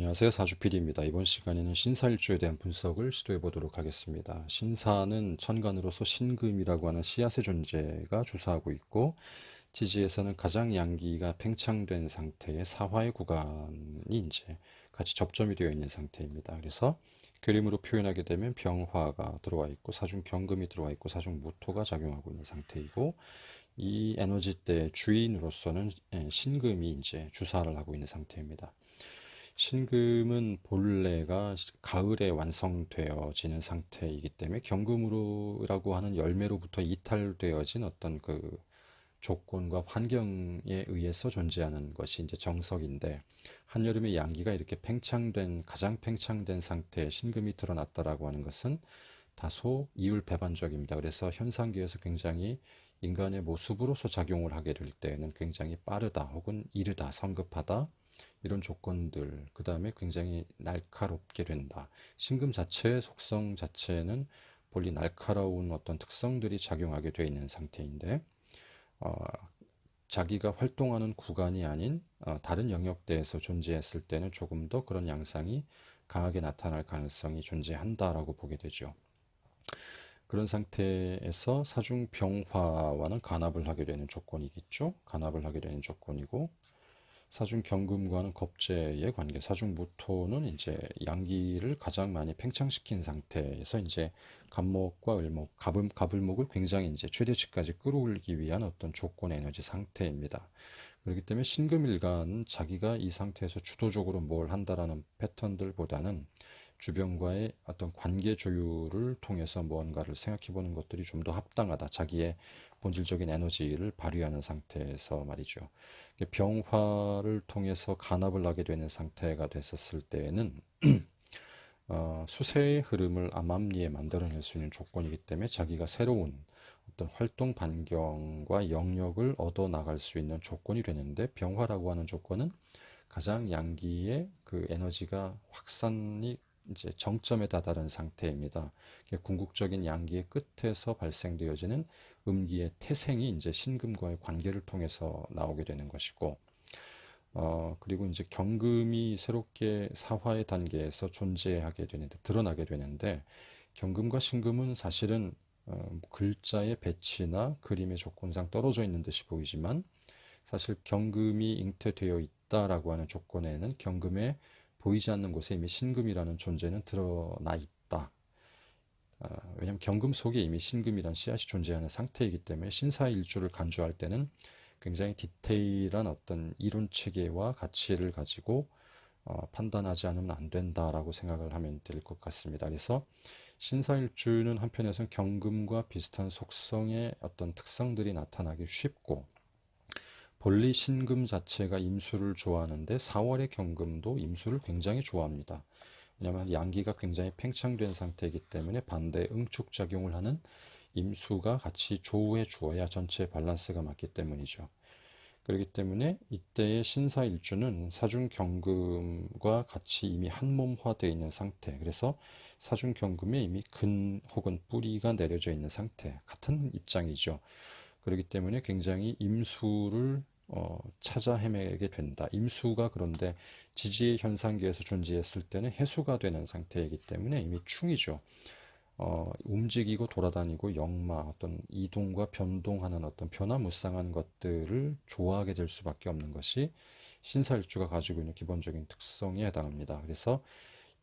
안녕하세요. 사주PD입니다. 이번 시간에는 신사일주에 대한 분석을 시도해 보도록 하겠습니다. 신사는 천간으로서 신금이라고 하는 씨앗의 존재가 주사하고 있고, 지지에서는 가장 양기가 팽창된 상태의 사화의 구간이 이제 같이 접점이 되어 있는 상태입니다. 그래서 그림으로 표현하게 되면 병화가 들어와 있고, 사중 경금이 들어와 있고, 사중 무토가 작용하고 있는 상태이고, 이 에너지 때 주인으로서는 신금이 이제 주사를 하고 있는 상태입니다. 신금은 본래가 가을에 완성되어지는 상태이기 때문에 경금으로라고 하는 열매로부터 이탈되어진 어떤 그 조건과 환경에 의해서 존재하는 것이 이제 정석인데, 한여름에 양기가 이렇게 가장 팽창된 상태에 신금이 드러났다라고 하는 것은 다소 이율배반적입니다. 그래서 현상계에서 굉장히 인간의 모습으로서 작용을 하게 될 때에는 굉장히 빠르다 혹은 이르다, 성급하다, 이런 조건들, 그 다음에 굉장히 날카롭게 된다. 신금 자체의 속성 자체는 본래 날카로운 어떤 특성들이 작용하게 되어 있는 상태인데, 어, 자기가 활동하는 구간이 아닌 다른 영역대에서 존재했을 때는 조금 더 그런 양상이 강하게 나타날 가능성이 존재한다라고 보게 되죠. 그런 상태에서 사중병화와는 간합을 하게 되는 조건이겠죠. 간합을 하게 되는 조건이고, 사중경금과는 겁재의 관계, 사중무토는 이제 양기를 가장 많이 팽창시킨 상태에서 이제 갑목과 을목, 갑을목을 굉장히 이제 최대치까지 끌어올리기 위한 어떤 조건 에너지 상태입니다. 그렇기 때문에 신금일간은 자기가 이 상태에서 주도적으로 뭘 한다라는 패턴들보다는 주변과의 어떤 관계 조율을 통해서 무언가를 생각해 보는 것들이 좀 더 합당하다. 자기의 본질적인 에너지를 발휘하는 상태에서 말이죠. 병화를 통해서 간합을 하게 되는 상태가 됐었을 때에는 수세의 흐름을 암암리에 만들어낼 수 있는 조건이기 때문에 자기가 새로운 어떤 활동 반경과 영역을 얻어 나갈 수 있는 조건이 되는데, 병화라고 하는 조건은 가장 양기의 그 에너지가 확산이 이제 정점에 다다른 상태입니다. 궁극적인 양기의 끝에서 발생되어지는 음기의 태생이 이제 신금과의 관계를 통해서 나오게 되는 것이고, 그리고 이제 경금이 새롭게 사화의 단계에서 존재하게 되는데, 드러나게 되는데, 경금과 신금은 사실은 글자의 배치나 그림의 조건상 떨어져 있는 듯이 보이지만, 사실 경금이 잉태되어 있다라고 하는 조건에는 경금에 보이지 않는 곳에 이미 신금이라는 존재는 드러나 있다. 왜냐하면 경금 속에 이미 신금이란 씨앗이 존재하는 상태이기 때문에 신사일주를 간주할 때는 굉장히 디테일한 어떤 이론 체계와 가치를 가지고 판단하지 않으면 안 된다라고 생각을 하면 될 것 같습니다. 그래서 신사일주는 한편에서는 경금과 비슷한 속성의 어떤 특성들이 나타나기 쉽고, 본래 신금 자체가 임수를 좋아하는데 4월의 경금도 임수를 굉장히 좋아합니다. 왜냐하면 양기가 굉장히 팽창된 상태이기 때문에 반대 응축작용을 하는 임수가 같이 조우해 주어야 전체 밸런스가 맞기 때문이죠. 그렇기 때문에 이때의 신사일주는 사중경금과 같이 이미 한몸화되어 있는 상태, 그래서 사중경금에 이미 근 혹은 뿌리가 내려져 있는 상태, 같은 입장이죠. 그렇기 때문에 굉장히 임수를 찾아 헤매게 된다. 임수가 그런데 지지의 현상계에서 존재했을 때는 해수가 되는 상태이기 때문에 이미 충이죠. 움직이고 돌아다니고 역마 어떤 이동과 변동하는 어떤 변화무쌍한 것들을 좋아하게 될 수밖에 없는 것이 신사일주가 가지고 있는 기본적인 특성에 해당합니다. 그래서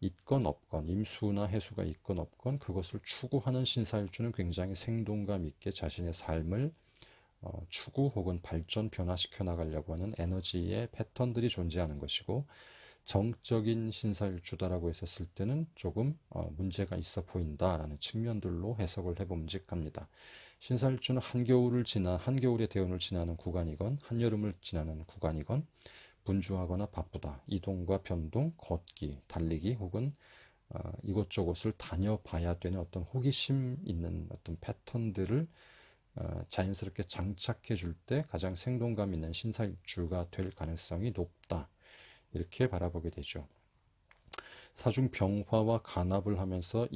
있건 없건, 임수나 해수가 있건 없건 그것을 추구하는 신사일주는 굉장히 생동감 있게 자신의 삶을 추구 혹은 발전 변화시켜 나가려고 하는 에너지의 패턴들이 존재하는 것이고, 정적인 신사일주다라고 했었을 때는 조금 문제가 있어 보인다라는 측면들로 해석을 해보면 직합니다. 신사일주는 한겨울의 대운을 지나는 구간이건 한여름을 지나는 구간이건 분주하거나 바쁘다, 이동과 변동, 걷기, 달리기 혹은 이곳저곳을 다녀봐야 되는 어떤 호기심 있는 어떤 패턴들을 자연스럽게 장착해 줄 때 가장 생동감 있는 신사일주가 될 가능성이 높다. 이렇게 바라보게 되죠. 사중 병화와 간합을 하면서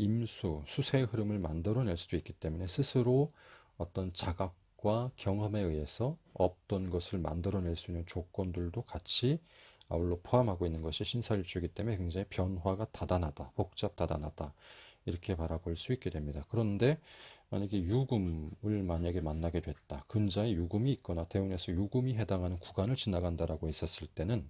수세의 흐름을 만들어낼 수도 있기 때문에 스스로 어떤 자각과 경험에 의해서 없던 것을 만들어낼 수 있는 조건들도 같이 아울러 포함하고 있는 것이 신사일주이기 때문에 굉장히 변화가 다단하다, 복잡다단하다 이렇게 바라볼 수 있게 됩니다. 그런데 만약에 유금을 만약에 만나게 됐다, 근자에 유금이 있거나 대운에서 유금이 해당하는 구간을 지나간다라고 했었을 때는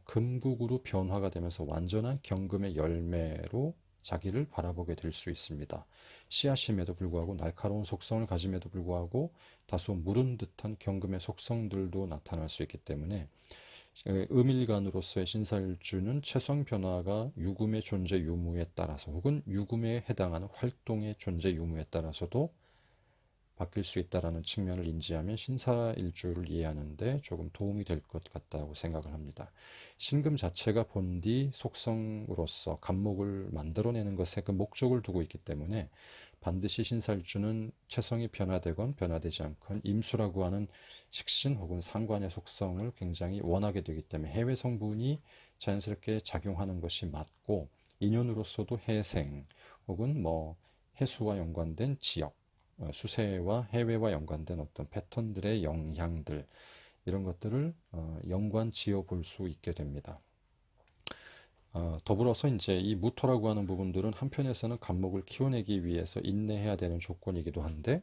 금국으로 변화가 되면서 완전한 경금의 열매로 자기를 바라보게 될 수 있습니다. 씨앗임에도 불구하고 날카로운 속성을 가짐에도 불구하고 다소 무른 듯한 경금의 속성들도 나타날 수 있기 때문에 음일간으로서의 신사일주는 체성 변화가 유금의 존재 유무에 따라서 혹은 유금에 해당하는 활동의 존재 유무에 따라서도 바뀔 수 있다는 측면을 인지하면 신사일주를 이해하는데 조금 도움이 될 것 같다고 생각을 합니다. 신금 자체가 본디 속성으로서 간목을 만들어내는 것에 그 목적을 두고 있기 때문에 반드시 신사일주는 체성이 변화되건 변화되지 않건 임수라고 하는 식신 혹은 상관의 속성을 굉장히 원하게 되기 때문에 해외 성분이 자연스럽게 작용하는 것이 맞고, 인연으로서도 해생 혹은 해수와 연관된 지역, 수세와 해외와 연관된 어떤 패턴들의 영향들, 이런 것들을 연관 지어 볼 수 있게 됩니다. 더불어서 이제 이 무토라고 하는 부분들은 한편에서는 간목을 키워내기 위해서 인내해야 되는 조건이기도 한데,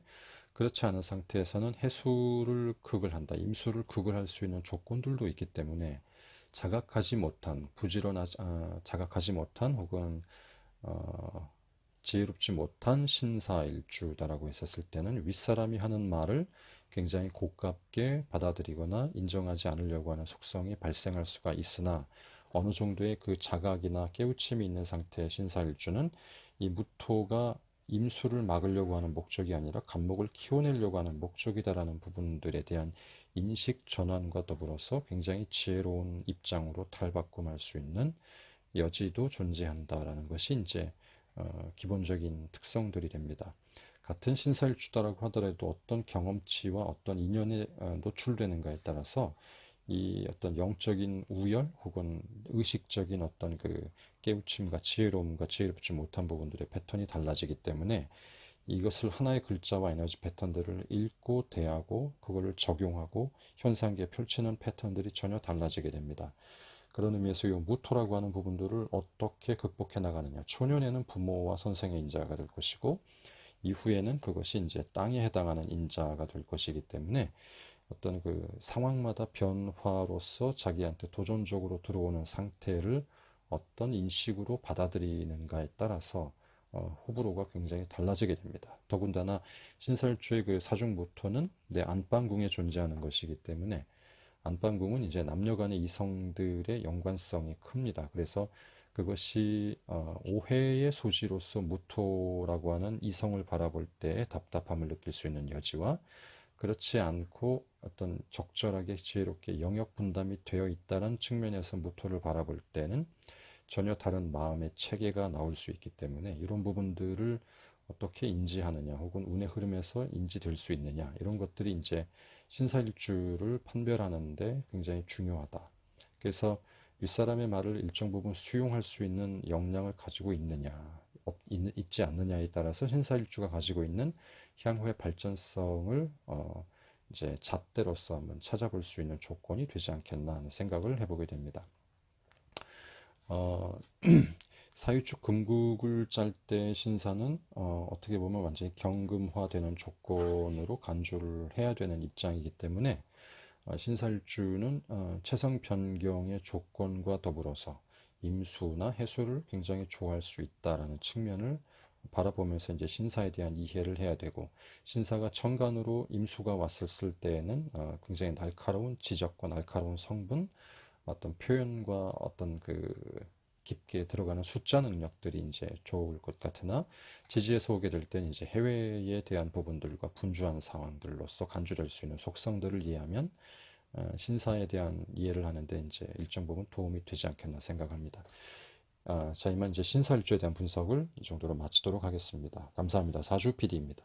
그렇지 않은 상태에서는 해수를 극을 한다, 임수를 극을 할 수 있는 조건들도 있기 때문에 자각하지 못한, 자각하지 못한 혹은 어, 지혜롭지 못한 신사일주다라고 했었을 때는 윗사람이 하는 말을 굉장히 고깝게 받아들이거나 인정하지 않으려고 하는 속성이 발생할 수가 있으나, 어느 정도의 그 자각이나 깨우침이 있는 상태의 신사일주는 이 무토가 임수를 막으려고 하는 목적이 아니라 간목을 키워내려고 하는 목적이다라는 부분들에 대한 인식 전환과 더불어서 굉장히 지혜로운 입장으로 탈바꿈할 수 있는 여지도 존재한다라는 것이 이제 기본적인 특성들이 됩니다. 같은 신사일주다라고 하더라도 어떤 경험치와 어떤 인연에 노출되는가에 따라서 이 어떤 영적인 우열 혹은 의식적인 어떤 그 깨우침과 지혜로움과 지혜롭지 못한 부분들의 패턴이 달라지기 때문에 이것을 하나의 글자와 에너지 패턴들을 읽고 대하고 그거를 적용하고 현상계에 펼치는 패턴들이 전혀 달라지게 됩니다. 그런 의미에서 이 무토라고 하는 부분들을 어떻게 극복해 나가느냐. 초년에는 부모와 선생의 인자가 될 것이고, 이후에는 그것이 이제 땅에 해당하는 인자가 될 것이기 때문에 어떤 그 상황마다 변화로서 자기한테 도전적으로 들어오는 상태를 어떤 인식으로 받아들이는가에 따라서 호불호가 굉장히 달라지게 됩니다. 더군다나 신설주의 그 사중무토는 내 안방궁에 존재하는 것이기 때문에 안방궁은 이제 남녀간의 이성들의 연관성이 큽니다. 그래서 그것이 오해의 소지로서 무토라고 하는 이성을 바라볼 때 답답함을 느낄 수 있는 여지와, 그렇지 않고 어떤 적절하게 지혜롭게 영역 분담이 되어 있다는 측면에서 무토를 바라볼 때는 전혀 다른 마음의 체계가 나올 수 있기 때문에, 이런 부분들을 어떻게 인지하느냐 혹은 운의 흐름에서 인지될 수 있느냐, 이런 것들이 이제 신사일주를 판별하는데 굉장히 중요하다. 그래서 윗사람의 말을 일정 부분 수용할 수 있는 역량을 가지고 있느냐, 있지 않느냐에 따라서 신사일주가 가지고 있는 향후의 발전성을 이제 잣대로서 한번 찾아볼 수 있는 조건이 되지 않겠나 하는 생각을 해보게 됩니다. 어, 사유축 금국을 짤 때 신사는 어떻게 보면 완전히 경금화되는 조건으로 간주를 해야 되는 입장이기 때문에 신사일주는 체성 변경의 조건과 더불어서 임수나 해수를 굉장히 좋아할 수 있다라는 측면을 바라보면서 이제 신사에 대한 이해를 해야 되고, 신사가 천간으로 임수가 왔었을 때에는 굉장히 날카로운 지적과 날카로운 성분, 어떤 표현과 어떤 그 깊게 들어가는 숫자 능력들이 이제 좋을 것 같으나, 지지에서 오게 될 때는 이제 해외에 대한 부분들과 분주한 상황들로서 간주될 수 있는 속성들을 이해하면 신사에 대한 이해를 하는데 이제 일정 부분 도움이 되지 않겠나 생각합니다. 자, 이만 이제 신사일주에 대한 분석을 이 정도로 마치도록 하겠습니다. 감사합니다. 사주 PD입니다.